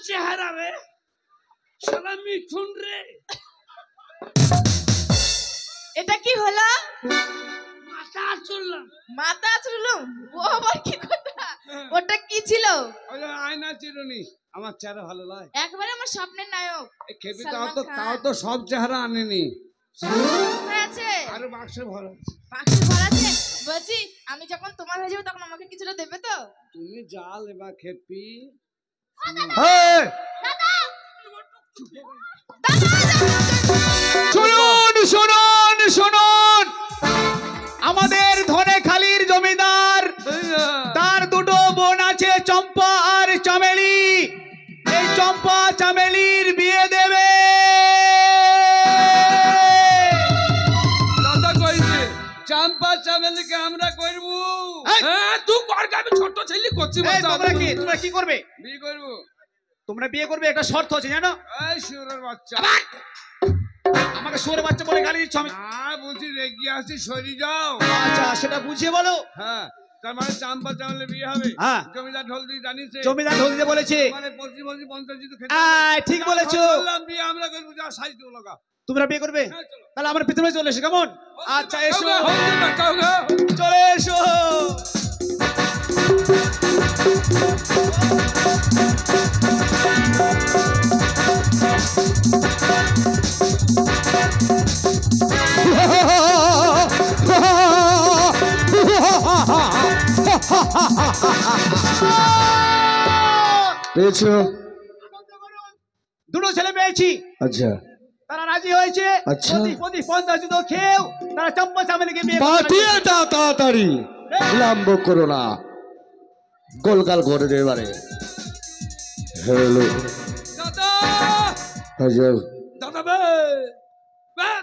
চেহারা রে, শালা মিঠুন রে। এটা কি হলো? মাথা চুললাম। মাথা চুললাম? ও আবার কি কথা? ওটা কি ছিল? ওই আয়না চিরুনি। আমার চেহারা ভালো লাগে একবারে আমার স্বপ্নের নায়ক। খেপি, তাও তো সব চেহারা আনেনি। আছে আরো বাক্সে ভরা আছে। বাক্সে ভরা আছে? বলছি আমি যখন তোমার হয়ে যাবো তখন আমাকে কিছুটা দেবে তো? তুমি জাল এবার খেপি। শুনুন শুনুন শুনুন, আমাদের ধনেখালির জমিদার, তার দুটো বোন আছে, চম্পা আর চামেলি। এই চম্পা চামেলির বিয়ে দেবে। দাদা কইছে চম্পা চামেলিকে আমরা করব। হ্যাঁ তুই কর, আমি ছোট ছেলে করছি। তোমরা কি করবে? বিয়ে করব। তোমরা বিয়ে করবে, একটা শর্ত আছে জানো? এই শুয়োরের বাচ্চা, আমাকে শুয়োরের বাচ্চা বলে গালি দিচ্ছ? আমি বলছি রেগে আসছি, সরি যাও। আচ্ছা সেটা বুঝিয়ে বলো। হ্যাঁ, তার মানে চম্পা চামেলি বিয়ে হবে। হ্যাঁ, জমিদার ঢোল দিয়ে জানিস, জমিদার ঢোল দিতে বলেছে। মানে 25-50 জিতো খেতে। ঠিক বলেছো। বললাম বিয়ে আমরা করব, যা সাইজ দেব লাগা। তোমরা বিয়ে করবে? তাহলে আমার পিছনে চলে এসো, কেমন? আচ্ছা এসো, চলে এসো। পেয়েছো? দুটো ছেলে পেয়েছি। আচ্ছা, তারা রাজি হয়েছে। আচ্ছা, প্রতি 50 জুতো খেয়েও তারা চম্পা চামেলিকে বিয়ে পাঠিয়ে দাও তাড়াতাড়ি, বিলম্ব করো না। গোলগাল করে দে এবারে। হ্যালো দাদা, হাজার দাদা বে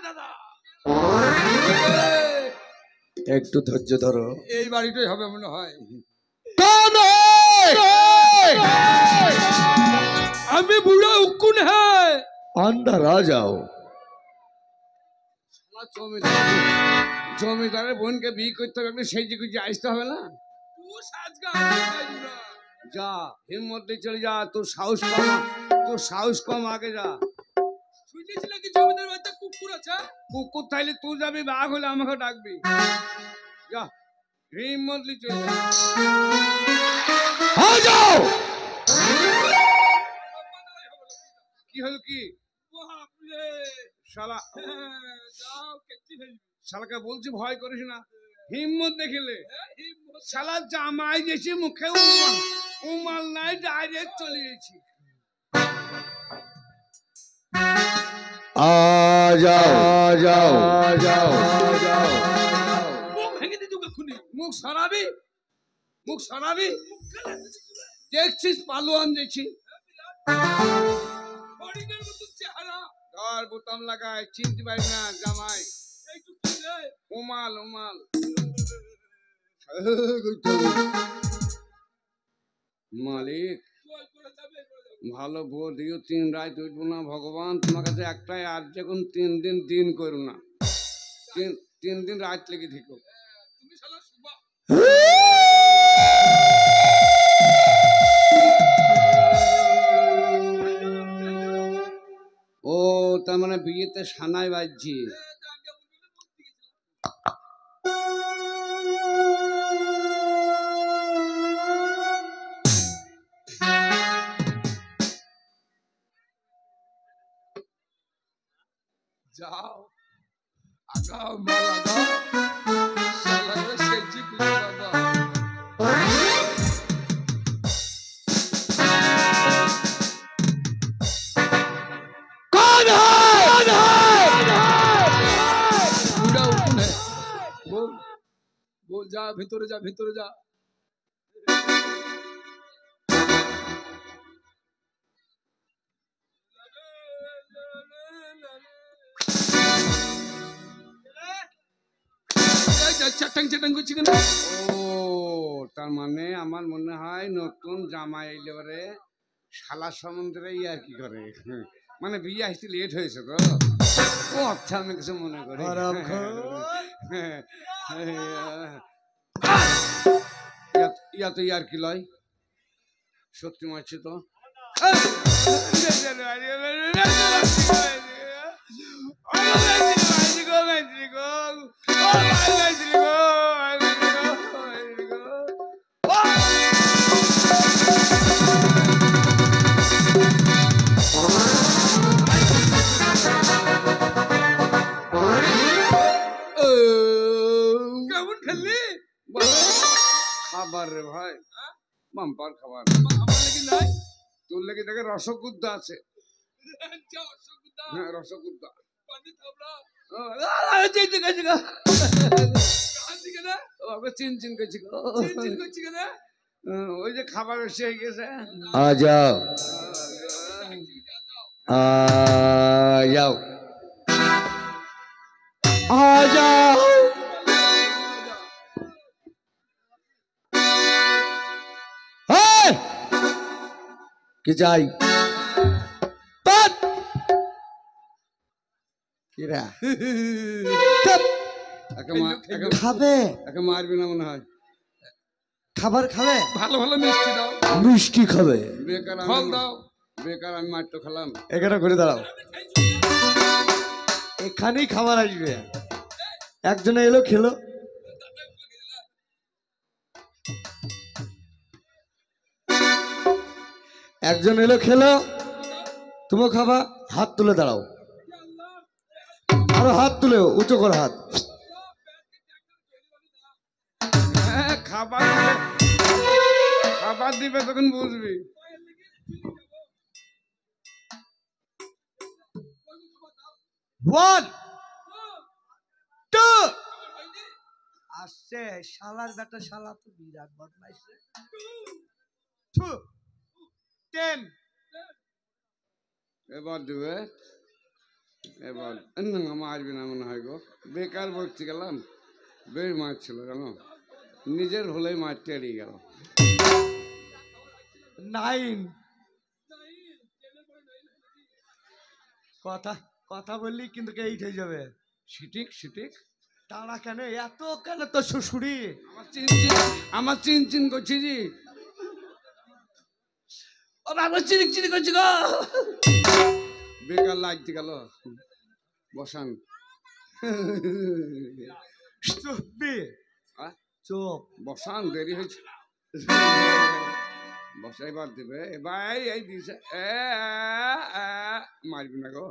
দাদা, একটু ধৈর্য ধরো। এই বাড়িটাই হবে মনে হয়। আমি বুড়া উকুন হ্যাঁ, আন্দার আ যাও। জমিদারের বোনকে বিয়ে করতে হবে, সেই যে কিছু আসতে হবে না। যা হিম্মত দিয়ে চলে যা, তোর সাহস কম, আগে যা। শুনেছি নাকি জমিদার বাড়িতে কুকুর আছে? কুকুর থাইলে তুই যাবি, বাঘ হলে আমাকে ডাকবি। যা হিম্মত দিয়ে চলে যাও। কি হলো কি? শালা শালাকে বলছি ভয় করিস না, হিম্মত দেখিলে। শালা জামাই গেছি, মুখে উমাল নাই, ডাইরেক্ট চলে গেছি। মুখ ভেঙে দিই তোকে খুনি। মুখ সরাবি দেখছিস, পালোয়ান দেখছি। বোতাম লাগায়, চিনতে পারি না জামাই। উমাল মালিক, ভালো বউ দিও, 3 রাত উঠবো না ভগবান তোমার কাছে একটাই, আর যখন 3 দিন দিন করো না, 3 দিন রাত লেগে থেকো। ও তার মানে বিয়েতে সানাই বাজছি। যাও আগাও, মাল আগাও, শালা রে সেজি খুঁজে বাবা। বল যা, ভিতরে যা। ও তার মানে আমার মনে হয় নতুন জামাই এলে পরে শালা সম্বন্ধে আর কি করে, মানে বিয়ে আসতে লেট হয়েছে তো। ও আচ্ছা, আমি কিছু মনে করি। ইয়া তো ইয়ার কি লয়, সত্যি মারছি তো। কেমন খেললি? খাবার রে ভাই, বাম্পার খাবার। নাই তোর লেগে দেখে রসগুদ্দা আছে। হ্যাঁ রসগুদ্দা। চিন চিন করছি ওই যে খাবার এসে হয়ে গেছে। आ जाओ आ जाओ आ जाओ এই! কি চাই বাদ! কিরা? চুপ! খাবে একে মারবি না মনে হয়। খাবার খাবে? ভালো ভালো মিষ্টি দাও, মিষ্টি খাবে বেকার ফল দাও। বেকার আমি মারটো খেলাম। এখানে ঘুরে দাঁড়াও, এখানেই খাবার আসবে। একজনে এলো খেলো, একজন এলো খেলো, তুমিও খাবা। হাত তুলে দাঁড়াও, আরো হাত তুলে উঁচু করো হাত। হ্যাঁ, খাবার দিবে তখন বুঝবি। ওয়ান টু আসছে শালার বেটা, শালা তো বিরাট বদমাইশ রে। 2 10 এবার দিবে, এবার মারবি না মনে হয় গো। বেকার বলতে গেলাম, বেশ মারছিল জানো, নিজের হলেই মারতে এড়িয়ে গেল। 9 কথা কথা বললি কিন্তু 8 হয়ে যাবে। সিটিক সিটিক তারা কেন এত, কেন তো শ্বশুরি? আমার চিন চিন করছি জি। ও বাবা চিনিক চিনি করছি গো। বেকার লাগতে গেল, বসান। চুপি চুপ, বসান, দেরি হয়েছে। বসাইবার দেবে এবার, এই দিছে মারবি না গো।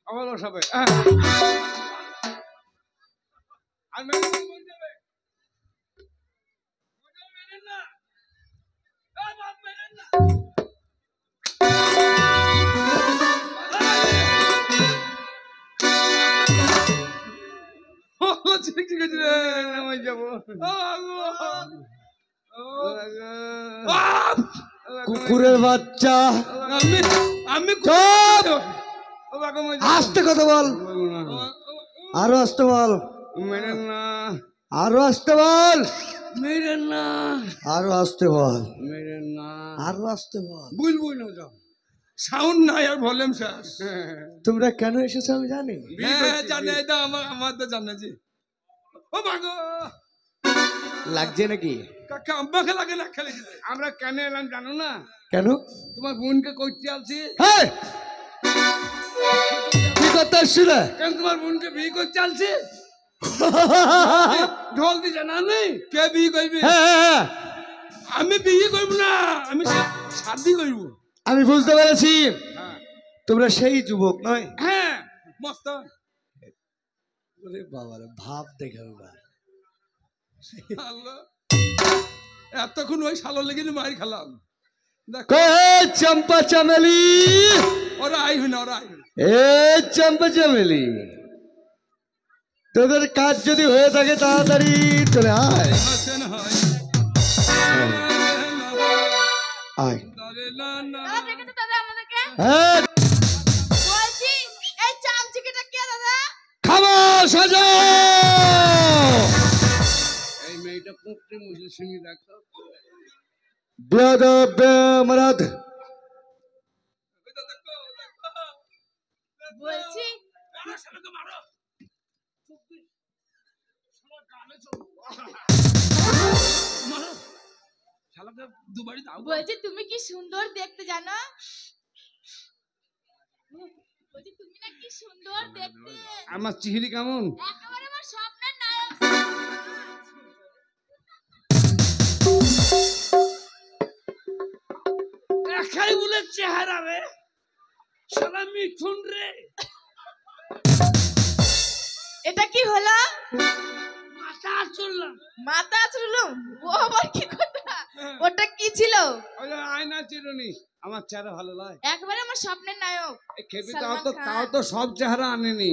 আবার বসাবে। আর মেরে না, মরে যাবে। মেরেন না, বাপ মেরেন না। চিনিক চিনি করছি রে, নামাই যাবো। কুকুরের বাচ্চা। আমি আমি চুপ! আস্তে কথা বল, আরো আস্তে বল, মেরেন না, আরো আস্তে বল, মেরেন না, আরো আস্তে বল, মেরেন না, আরো আস্তে বল। বুঝবই না যাও, সাউন্ড নাই আর ভলিউম শেষ। তোমরা কেন এসেছো আমি জানি। হ্যাঁ জানে, এটা আমার তো জানে জি। ও মাগো, লাগছে নাকি? কাকা আমাকে লাগে না, খেলে আমরা কেন এলাম জানো না? কেন? তোমার বোনকে কইতে আলছি। হ্যাঁ, কি করতে আসছিল? কেন তোমার বোনকে বিয়ে করতে আলছি? ঢোল দিছে না, নেই কে বিয়ে করবি? হ্যাঁ, আমি বিয়ে করব না, আমি শাদি করব। আমি বুঝতে পেরেছি, হ্যাঁ তোমরা সেই যুবক নয়। হ্যাঁ মস্ত। ওরে বাবারে, ভাব দেখে ওরা। আল্লাহ, এতক্ষণ ওই শালো লেগে মার খেলাম। চম্পা চামেলি, ওরা আইবি না, ওরা আইবি না। এ চম্পা চামেলি, তোদের কাজ যদি হয়ে থাকে তাড়াতাড়ি চলে আয়। হাসেন হয় আয়। দাদা দেখেছো দাদা আমাদেরকে? হ্যাঁ, বলছি এই চামচিকেটা কে দাদা? খামোশ হয়ে যাও। এই মেয়েটা পুঁকতে মুসলিম সিমি রাখতো। বেয়াদব বেমারাদ। বলছি বলছি তুমি কি সুন্দর দেখতে জানো? বলছি তুমি না কি সুন্দর দেখতে, আমার চিহিরি কেমন? একেবারে আমার স্বপ্নের নায়ক। একাই বলে চেহারা রে, সারা মিঠুন রে। এটা কি হলো? মাথা চললাম। মাথা চুলুম, ও আবার কি কথা? ওটা কি ছিল? ওই যে আয়না চিরুনি। আমার চেহারা ভালো লাগে। একেবারে আমার স্বপ্নের নায়ক। এই খেপি সালমান খান। তাও তো সব চেহারা আনেনি।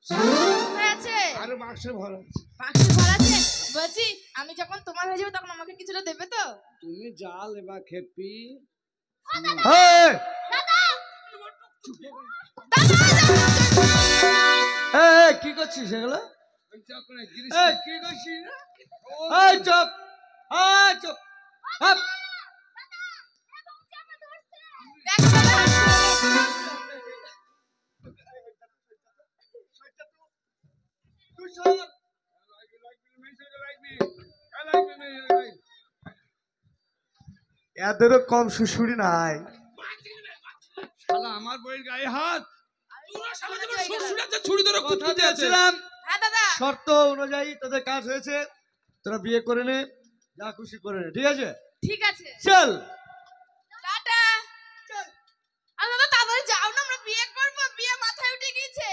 কোথায় আছে? আরে বাক্সে ভরা আছে। বাক্সে ভরা আছে? বলছি আমি যখন তোমার হয়ে যাবো তখন আমাকে কিছুটা দেবে তো? তুমি জাল এবার খেপি। এই, এই, কি করছিস এগুলো? ওই যে ওখানে গিরিশ এই। কি করছিস রে? এই চুপ, এই চুপ। হাপ। দেখো বাবা, তুই সর। এদেরও কম সুশুড়ি নাই। শালা আমার বইয়ের গায়ে হাত। কথা দিয়েছিলাম, হ্যাঁ দাদা। শর্ত অনুযায়ী তোদের কাজ হয়েছে, তোরা বিয়ে করে নে, যা খুশি করে নে, ঠিক আছে? ঠিক আছে, চল। টাটা। চল। আর দাদা তাড়াতাড়ি যাও না, আমরা বিয়ে করব, বিয়ে মাথায় উঠে গিয়েছে।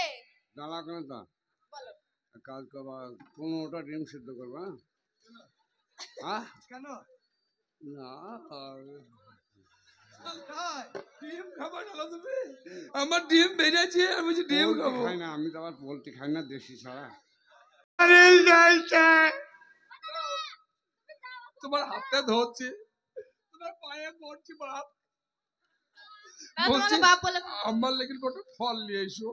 দাঁড়া কেন তা? বলো। এক কাজ করবা, 15টা ডিম সিদ্ধ করবা। হ্যাঁ? কেন? না ডিম খাবো না তুমি? আমার ডিম বেরিয়েছে, আমি যে ডিম খাবো। খাই না, আমি তো আবার পোল্ট্রি খাই না, দেশি ছাড়া। তোমার হাতটা ধরছে, তোমার পায়ে পড়ছি বাপ। দাদা বলছি, তোমাকে বাপ বলে। আমার লেগে কত ফল নিয়ে এসো।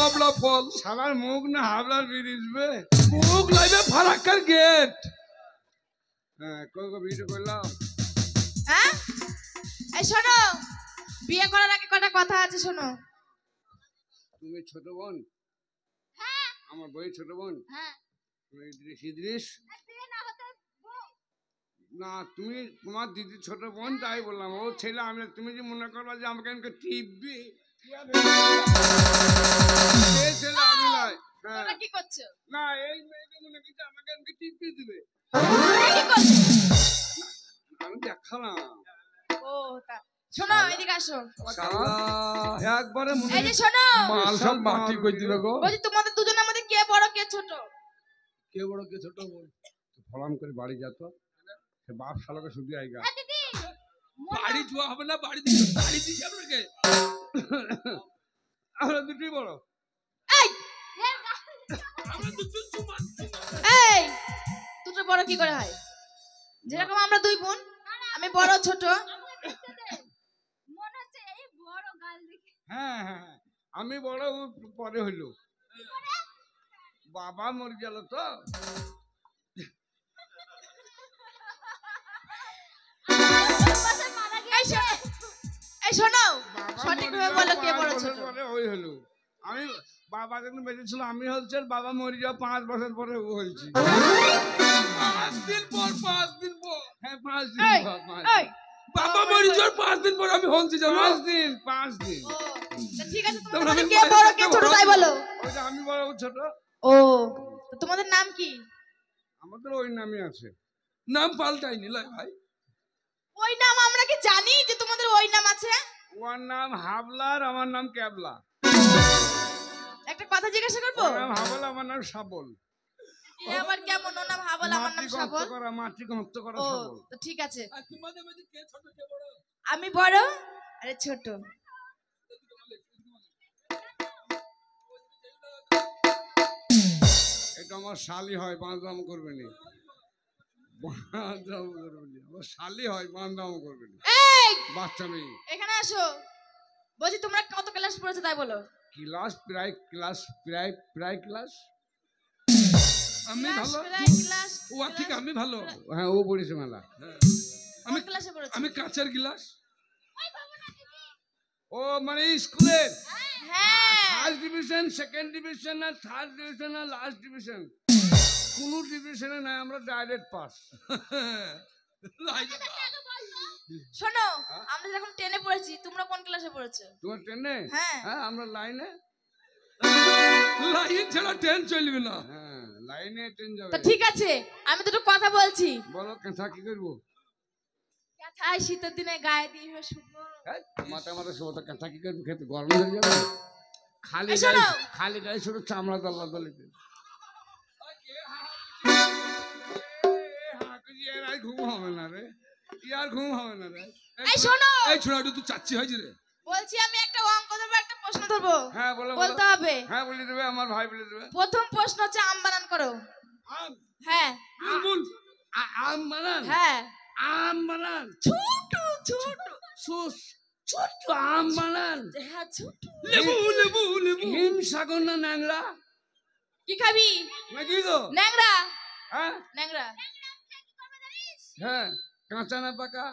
হাবলা ফল শালার মুখ না হাবলার বিরিজবে মুখ লাইবে ফারাক্কার গেট। হ্যাঁ কই কই ভিডিও করলাম। হ্যাঁ এই শোনো, বিয়ে করার আগে কটা কথা আছে শোনো। তুমি ছোট বোন? হ্যাঁ আমার বই ছোট বোন। হ্যাঁ। তুমি ইদ্রিস ইদ্রিস না, তুমি তোমার দিদি ছোট বোন, তাই বললাম ও ছেলে। আমি তুমি যে মনে করবা যে আমাকে আমাকে টিপবি, এই ছেলে আমি নয়। হ্যাঁ তোমরা কি করছো? না, এই মেয়েকে মনে করছে আমাকে আমাকে টিপবি দিবে। তোমরা কি করছো? আমি দেখালাম। ও তা শোনো, এদিকে আসো। একবারে মনে এই যে শোনো, মাল সব মাটি কই দিবে গো। বলছি তোমাদের দুজনের মধ্যে কে বড় কে ছোট? কে বড় কে ছোট বল? ফলাম করে বাড়ি যা তো, সে বাপ শালাকে শুধু আইগা দিদি বাড়ি জোয়া হবে না, বাড়ি দিতে বাড়ি দিছি আপনাকে। আমরা দুটোই বড়। এই আমরা দুটো সমান। এই দুটো বড় কি করে হয়? যেরকম আমরা দুই বোন, আমি বড় ছোট। মনে হচ্ছে এই বড় গাল দেখে। হ্যাঁ হ্যাঁ আমি বড়, ও পরে হইলো। বাবা মরে গেল তো। এই শোনো, এই শোনো, বাবা সঠিকভাবে মরে বলো যাওয়ার কে বড় 5 ছোট? বছর পরে ওই হলো। আমি বাবা যখন বেঁচে ছিল আমি হচ্ছে, বাবা মরে যাওয়া 5 বছর পরে ও হয়েছি। 5 দিন পর 5 দিন পর, হ্যাঁ 5 দিন এই পর 5 এই বাবা মরে যাওয়ার 5 দিন পর আমি হচ্ছি জানো। 5 দিন 5 দিন। ও তা ঠিক আছে, তোমরা তোমাদের আমি কে বড় কে ছোট তাই বলো। ওই যে আমি বড় ও ছোট। ও তো তোমাদের নাম কি? আমাদের ওই নামই আছে, নাম পাল্টাইনি লাই ভাই। ওই নাম আমরা কি জানি যে তোমাদের ওই নাম আছে? ওর নাম হাবলার, আমার নাম ক্যাবলা। একটা কথা জিজ্ঞাসা করবো? ওর নাম হাবলা, আমার নাম শাবল। এ আবার কেমন ওনা ভাবল আমার নাম শাবল? মাটি গর্ত করা ও শাবল। তো ঠিক আছে। আর তোমাদের মধ্যে কে ছোট কে বড়? আমি বড় আরে ছোট। এটা আমার শালি হয়, বাঁধরাম করবে নি, বাঁধরাম করবে নি, আমার শালি হয়, বাঁধরাম করবে নি। এই বাচ্চা মেয়ে। এখানে আসো। বলছি তোমরা কত ক্লাস পড়েছো তাই বলো। ক্লাস প্রায় ক্লাস। আমি ক্লাস ভালো, প্রায় ক্লাস। ও ঠিক আমি ভালো। হ্যাঁ ও পড়েছে মেলা। আমি ক্লাসে পড়েছি। আমি কাঁচের গ্লাস। ও মানে স্কুলের হ্যাঁ ফার্স্ট ডিভিশন, সেকেন্ড ডিভিশন আর থার্ড ডিভিশন আর লাস্ট ডিভিশন, কোনো ডিভিশনে নাই, আমরা ডাইরেক্ট পাস। শোনো আমরা যখন 10 এ পড়েছি তোমরা কোন ক্লাসে পড়েছো? তোমার ট্রেনে? হ্যাঁ। হ্যাঁ আমরা লাইনে। লাইন ছাড়া ট্রেন চলবে না। হ্যাঁ লাইনে ট্রেন তো যাবে। ঠিক আছে আমি দুটো কথা বলছি। বলো কেথা কি করবো? কথায় শীতের দিনে গায়ে দিয়ে শুকনো। মাথা মাথা শোবো, কেথা কি করবো? খেতে গরম ধরে যাবে। খালি এই শোনো। খালি গায়ে শুধু চামড়া দল্লা দলিতে। ঘুম হবে না রে, ইয়ার ঘুম হবে না রে। এই শোনো এই ছোড়াটা তুই চাচ্ছি হয়েছে রে। বলছি আমি একটা অঙ্ক ধরবো একটা প্রশ্ন ধরবো। হ্যাঁ বলো বলো। বলতে হবে। হ্যাঁ বলে দেবে, আমার ভাই বলে দেবে। প্রথম প্রশ্ন হচ্ছে আম বানান করো। আম হ্যাঁ বল। আম বানান। হ্যাঁ আম বানান। ছোট ছোট ছোট আম বানান। হ্যাঁ ছোট। লেবু লেবু লেবু। হিম সাগর না ন্যাংরা? কি খাবি? নাকি তো? ন্যাংরা। হ্যাঁ ন্যাংরা। হ্যাঁ কাঁচা না পাকা?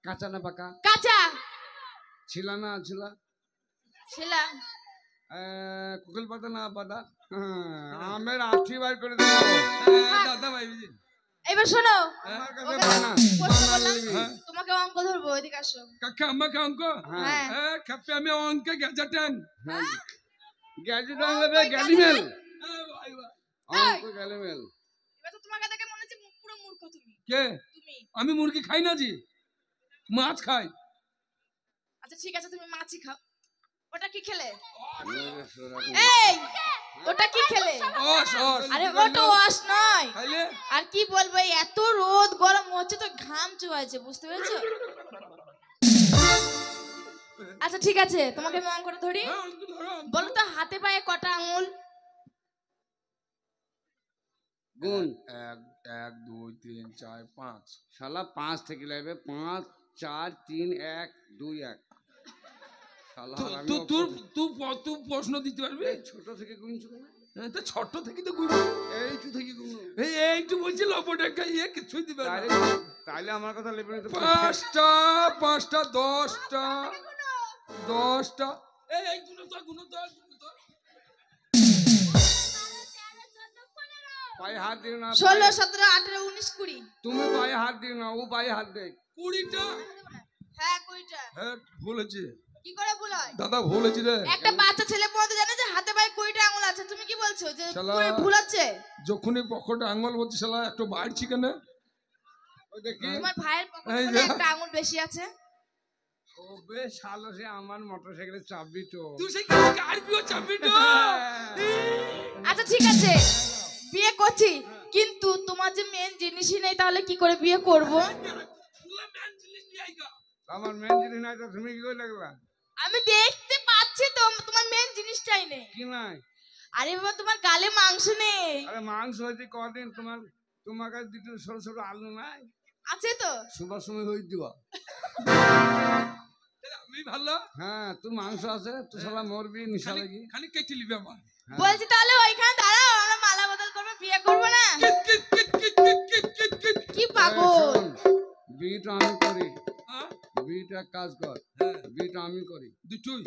কাঁচা না পাকা? কাঁচা। ছিলা না ছিলা? ছিলা। কুকুল পাতা না পাতা? আমের আঠি বার করে দেবো। দাদা ভাই এবার শোনো আমার কাছে ওকে বানা প্রশ্ন বানা বললাম, নিবি। তোমাকে অঙ্ক ধরবো এদিকে আসো। কাকা আমাকে অঙ্ক। হ্যাঁ হ্যাঁ খাপে আমি অঙ্কে গেজা টান। গ্যাজেট আনলে গ্যালিমেল। অঙ্ক গ্যালিমেল। এবার তো তোমাকে দেখে মনে হচ্ছে পুরো মূর্খ তুমি। কে? তুমি। আমি মুরগি খাই না জি, মাছ খাই। আচ্ছা ঠিক আছে তুমি মাছই খাও। ওটা কি খেলে? এই ওটা কি খেলে? অস অস। আরে ওটা ওয়াশ নয়। খাইলে আর কি বলবো এই এত রোদ গরম হচ্ছে তো ঘাম চুয়াইছে বুঝতে পেরেছো? আচ্ছা ঠিক আছে তোমাকে আমি অঙ্কটা ধরি। হ্যাঁ, অঙ্ক ধরো। বলো তো হাতে পায়ে কটা আঙুল? গুণ। 1 1 2 3 4 5। শালা 5 থেকে লাগবে, 5 4 3 1 2 1। শালা আর আমি তুই প্রশ্ন দিতে পারবি? এই ছোট থেকে গুনছো কেন? তো ছোট থেকে তো গুণ। এইটু থেকে গুণ। এইটু বলছি লবটাকা ইয়ে কিছুই দিবে না। তাইলে আমার কথা লেবে নিতে। 5টা 5টা 10টা 10টা। এই গুণ তো গুণ তো। পায়ে হাত দিও না। 16 17 18 19 20। তুমি পায়ে হাত দিও না, ও পায়ে হাত দেয়। 20টা। হ্যাঁ 20টা। হ্যাঁ ভুল হয়েছে কি করে ভুল হয়? দাদা, ভুল হয়েছে রে। একটা বাচ্চা ছেলে পর্যন্ত জানে যে হাতে পায়ে 20টা আঙুল আছে, তুমি কি বলছো যে শালা। ভুল হচ্ছে? যখনই পকেটে আঙুল বলছি শালা একটু বাড়ছি কেন? ওই দেখি। তোমার ভাইয়ের এই পকেটে যে। একটা আঙুল বেশি আছে। ও বে শালো, সে আমার মোটরসাইকেলের চাবি তো। তুই সেই কারবিও চাবি তো। আচ্ছা ঠিক আছে বিয়ে করছি কিন্তু তোমার যে মেন জিনিসই নেই তাহলে কি করে বিয়ে করব? আমার মেন জিনিস নাই তো তুমি কি করে লাগলা? আমি দেখতে পাচ্ছি তো তোমার মেন জিনিসটাই নেই। কি নাই? আরে বাবা তোমার গালে মাংস নেই। আরে মাংস হয়েছে কদিন, তোমার কাছে দুটো ছোট ছোট আলু নাই? আছে তো। সুবার সময় হয়ে দিবা। আমি ভালো। হ্যাঁ তোর মাংস আছে, তুই শালা মরবি নিশা লাগি। খালি কেটে নিবি আমার। হ্যাঁ। বলছি তাহলে ওইখানে দাঁড়াও আমরা মালা বদল করবো, বিয়ে করবো না? Kit kit kit kit kit kit kit kit. কি এই পাগল। শোন, বিয়েটা আমি করি। হ্যাঁ? বিয়েটা কাজ কর। হ্যাঁ। বিয়েটা আমি করি দুটোই।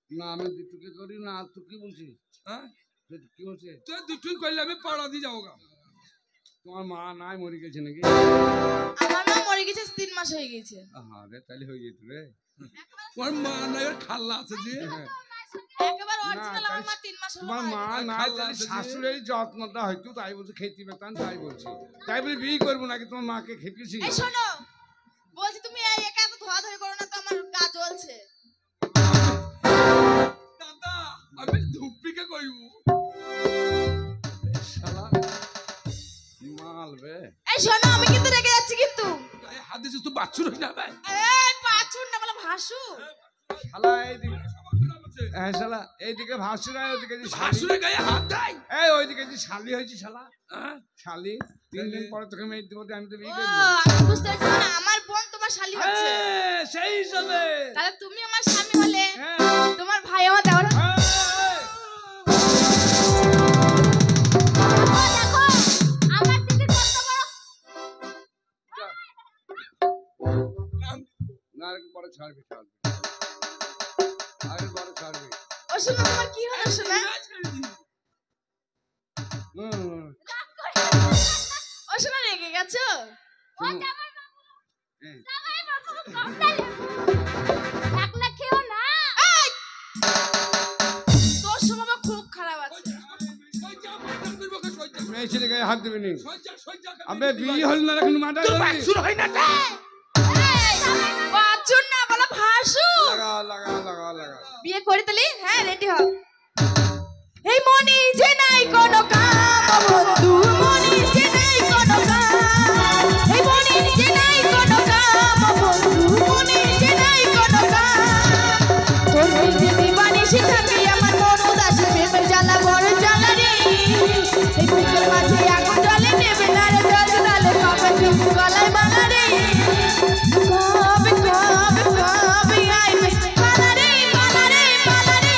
না, আমি দুটোকে করি না। আর তুই কি বলছিস? হ্যাঁ? তুই কি বলছিস? তুই দুটোই করলে আমি পাড়া দিয়ে যাবো গা। তোমার মা নাই মরে গেছে নাকি? আমার মা মরে গেছে 3 মাস হয়ে গেছে। হ্যাঁ রে, তাহলে হয়ে যেত রে। তোমার মা নাই আর খাল্লা আছে যে। হ্যাঁ। একেবারে না, অরিজিনাল আমার মা 3 মাস হলো তোমার মা মারা গেছে। নাই, তাহলে শাশুড়ির যত্নটা হয়তো, তাই বলছে খেতে পেতাম, তাই বলছি। তাই বলে বিয়ে করবো নাকি? তোমার মাকে খেতেছি। এই শোনো বলছি তুমি এই একা এত ধোয়াধুয়ি করো না তো, আমার গা জ্বলছে। দাদা আমি ধুপিকে কইব। শোনো আমি কিন্তু রেগে যাচ্ছি কিন্তু। গায়ে হাত দিছিস তুই বাছুর হই না ভাই। এই বাছুর না বলে ভাসু। শালা এইদিকে হ্যাঁ শালা এইদিকে ভাসুরা ওইদিকে যে শালি বাছুরের গায়ে হাত দেয়। এই ওইদিকে যে শালি হয়েছি শালা হ্যাঁ? শালি 3 দিন পরে তোকে মেয়ে দিব আমি তো বিয়ে ও করবো আমি বুঝতে পারছি না আমার বোন তোমার শালি হচ্ছে। হ্যাঁ, সেই হিসাবে তাহলে তুমি আমার স্বামী হলে হ্যাঁ তোমার ভাই আমার দেওয়ার। হ্যাঁ, দেখো আমার দিকে কত বড়। না আর একটু পরে ছাড়বি আর একটু পরে ছাড়বি ও শোনো তোমার কি হলো শোনা? হুম ও শোনা রেগে গেছো? শোনো। হ্যাঁ। তোর স্বভাব খুব খারাপ আছে। মেয়ে ছেলে গায়ে হাত দেবে নি সজ্জা সজ্জা আবে বিয়ে হল না এখন মাথা তোর বাছুর হই না তা। বাছুর না বলো ভাসু। লাগা লাগা লাগা লাগা বিয়ে করে তাহলে হ্যাঁ রেডি হও। এই মনে যে নাই কোনো কাম বন্ধু মনে যে নাই কোনো কাম। এই মনে যে নাই কোনো কাম বন্ধু মনে যে নাই কোনো কাম। তোর যে দিবানিশি থাকে আমার মন উদাস প্রেমের জ্বালা বড় জ্বালা রে। এই বুকের মাঝে আগুন জ্বলে নেবে না রে জল তালে কবে তুমি গলায় বালা রে। কবে কবে কবে আইবে বালা রে বালা রে বালা রে।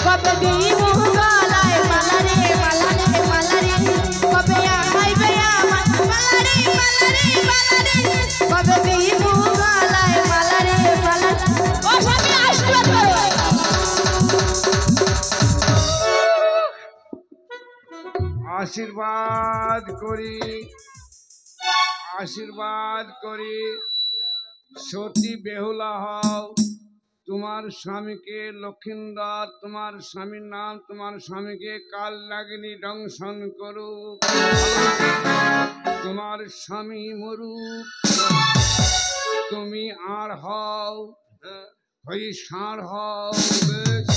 কবে দিব গলায় বালা রে বালা রে বালা রে। কবে আইবে আমার বালা রে বালা রে বালা রে। কবে দিব গলায় বালা রে বালা রে। ও স্বামী আশীর্বাদ করো। আশীর্বাদ করি আশীর্বাদ করি সতী বেহুলা হও তোমার স্বামীকে লক্ষিন্দর তোমার স্বামীর নাম তোমার স্বামীকে কাল লাগনি দংশন করুক তোমার স্বামী মরুক তুমি আর হও হই ষাঁড় হও বেশ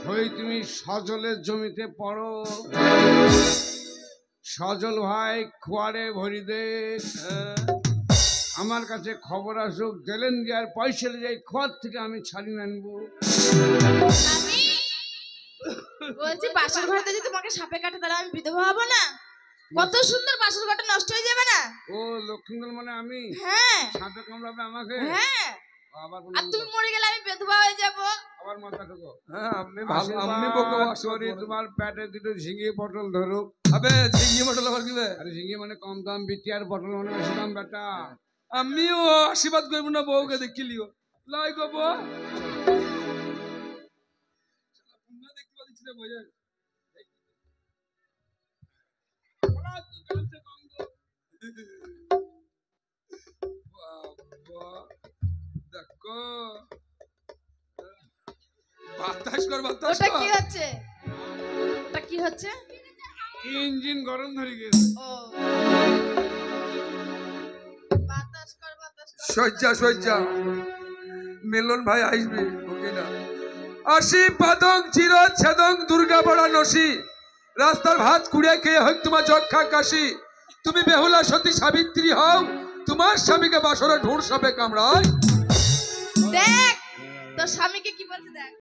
হই তুমি সজলের জমিতে পড়ো সজল ভাই খোয়ারে ভরি দে আমার কাছে খবর আসুক দিলেন যে আর পয়সা যাই খোয়ার থেকে আমি ছাড়ি আনবো আমি বলছি বাসর ঘরতে যদি তোমাকে সাপে কাটে তাহলে আমি বিধবা হব না? কত সুন্দর বাসর ঘরটা নষ্ট হয়ে যাবে না? ও লক্ষ্মীন্দর মানে আমি হ্যাঁ সাপে কামড়াবে আমাকে হ্যাঁ। আবার আর তুমি মরে গেলে আমি বিধবা হয়ে যাব। আবার মাথা ঠোকো হ্যাঁ আমি ভালো আমি বকে সরি তোমার পেটে দুটো ঝিঙে পটল ধরুক আবে ঝিঙ্গি মটল আবার কি বে? আরে ঝিঙে মানে কম দাম বিটি আর পটল মানে বেশি দাম বেটা আমিও আশীর্বাদ করব না বউকে দেখিলিও লাই গো বউ পুনা দেখতে পাচ্ছি রে বইয়ে দেখো বাতাস কর বাতাস ওটা কর কি হচ্ছে? ওটা কি হচ্ছে? ইঞ্জিন গরম ধরে গেছে ও বাতাস কর বাতাস কর। সজ্জা সজ্জা মিলন ভাই আসবে ওকে না আসি পাদং চির ছেদং দুর্গা বড়া নসি রাস্তার ভাত কুড়িয়ে খেয়ে হোক তোমার যক্ষা কাশি তুমি বেহুলা সতী সাবিত্রী হও তোমার স্বামীকে বাসরে ঢোঁড় সাপে কামড়ায় দেখ তোর স্বামীকে কি বলছে দেখ।